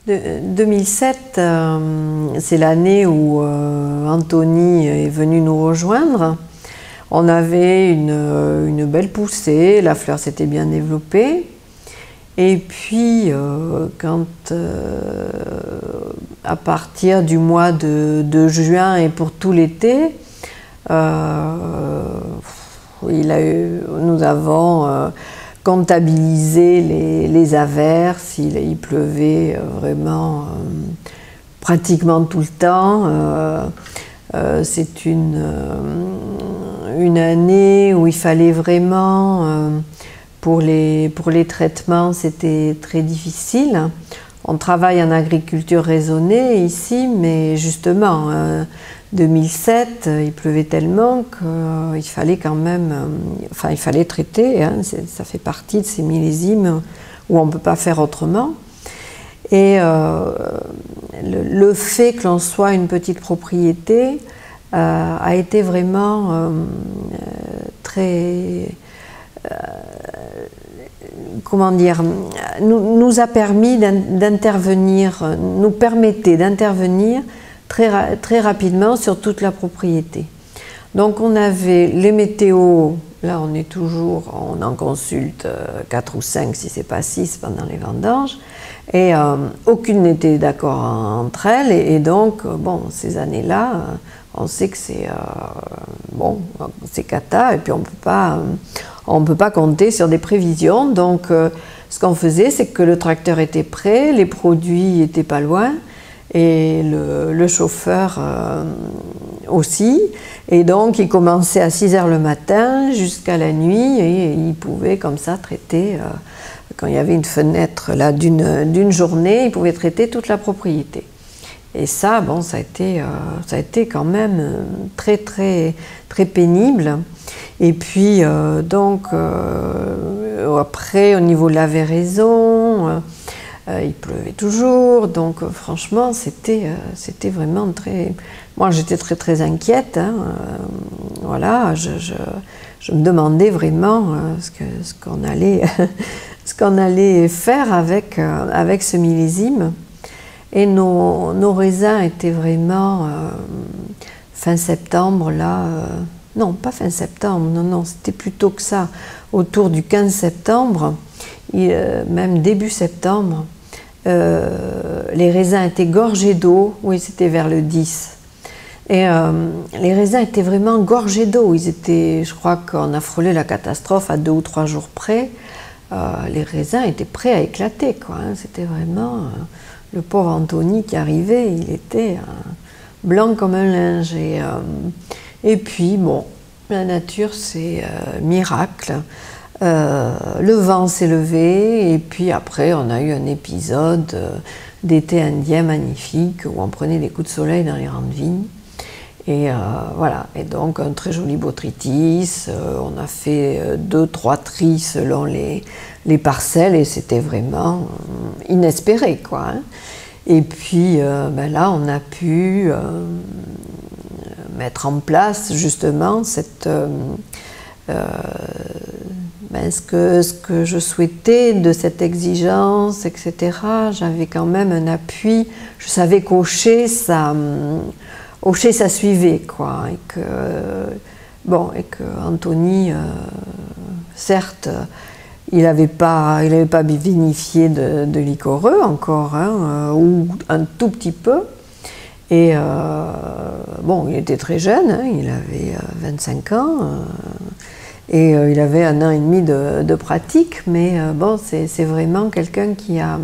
2007, c'est l'année où Anthony est venu nous rejoindre. On avait une belle poussée, la fleur s'était bien développée. Et puis, à partir du mois de juin et pour tout l'été, nous avons comptabilisé les averses. Il pleuvait vraiment pratiquement tout le temps. C'est une année où il fallait vraiment, pour les traitements, c'était très difficile. On travaille en agriculture raisonnée ici, mais justement, 2007, il pleuvait tellement qu'il fallait quand même, il fallait traiter, hein, ça fait partie de ces millésimes où on ne peut pas faire autrement. Et le fait que l'on soit une petite propriété a été vraiment très... comment dire, nous a permis d'intervenir, nous permettait d'intervenir très rapidement sur toute la propriété. Donc on avait les météos, là on en consulte 4 ou 5 si c'est pas 6 pendant les vendanges, et aucune n'était d'accord entre elles, et donc bon, ces années-là, on sait que c'est bon, c'est cata, et puis on peut pas compter sur des prévisions. Donc ce qu'on faisait, c'est que le tracteur était prêt, les produits étaient pas loin, et le chauffeur aussi. Et donc il commençait à 6 h le matin jusqu'à la nuit, et il pouvait comme ça traiter, quand il y avait une fenêtre là d'une journée, il pouvait traiter toute la propriété. Et ça, bon, ça a été quand même très pénible. Et puis, après, au niveau de la véraison, il pleuvait toujours. Donc, franchement, c'était vraiment très... Moi, j'étais très inquiète. Hein, voilà, je me demandais vraiment ce qu'on allait faire avec ce millésime. Et nos raisins étaient vraiment fin septembre, là, non, pas fin septembre, non, c'était plutôt que ça, autour du 15 septembre, même début septembre, les raisins étaient gorgés d'eau, oui, c'était vers le 10. Et les raisins étaient vraiment gorgés d'eau, je crois qu'on a frôlé la catastrophe à 2 ou 3 jours près. Les raisins étaient prêts à éclater, quoi, hein, c'était vraiment... le pauvre Anthony qui arrivait, il était blanc comme un linge. Et puis, bon, la nature, c'est miracle. Le vent s'est levé, et puis après, on a eu un épisode d'été indien magnifique où on prenait des coups de soleil dans les rangs de vignes. Et voilà, et donc un très joli botrytis. On a fait 2-3 tris selon les parcelles, et c'était vraiment inespéré, quoi. Hein. Et puis là, on a pu mettre en place justement cette, ce que je souhaitais de cette exigence, etc. J'avais quand même un appui, je savais qu'Aucher, ça suivait, quoi, et que Anthony, certes, il n'avait pas vinifié de liquoreux encore, hein, ou un tout petit peu. Et bon, il était très jeune, hein, il avait 25 ans, et il avait 1 an et demi de pratique, mais bon, c'est vraiment quelqu'un qui a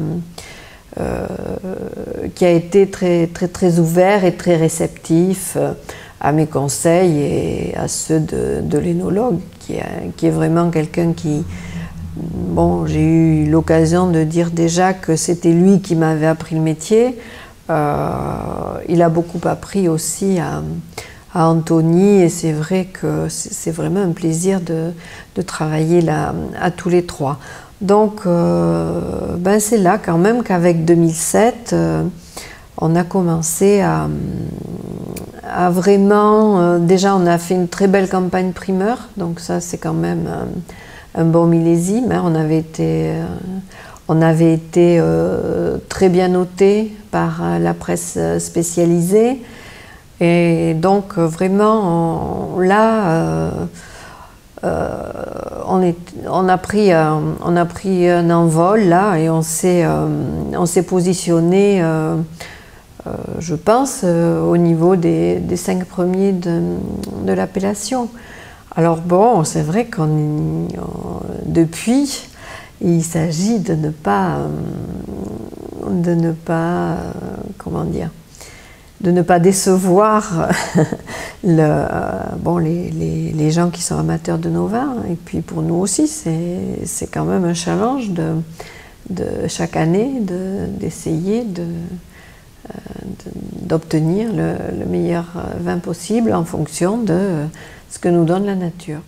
été très ouvert et très réceptif à mes conseils et à ceux de l'énologue, qui est vraiment quelqu'un qui... Bon, j'ai eu l'occasion de dire déjà que c'était lui qui m'avait appris le métier. Il a beaucoup appris aussi à Anthony, et c'est vrai que c'est vraiment un plaisir de travailler là, à tous les trois. Donc, c'est là quand même qu'avec 2007, on a commencé à vraiment... déjà, on a fait une très belle campagne primeur, donc ça, c'est quand même un bon millésime. Hein. On avait été très bien noté par la presse spécialisée. Et donc vraiment, là, on a pris un envol là et on s'est positionné, je pense, au niveau des 5 premiers de l'appellation. Alors bon, c'est vrai depuis, il s'agit de ne pas, comment dire, de ne pas décevoir les gens qui sont amateurs de nos vins. Et puis pour nous aussi, c'est quand même un challenge de chaque année d'essayer d'obtenir le meilleur vin possible en fonction de ce que nous donne la nature.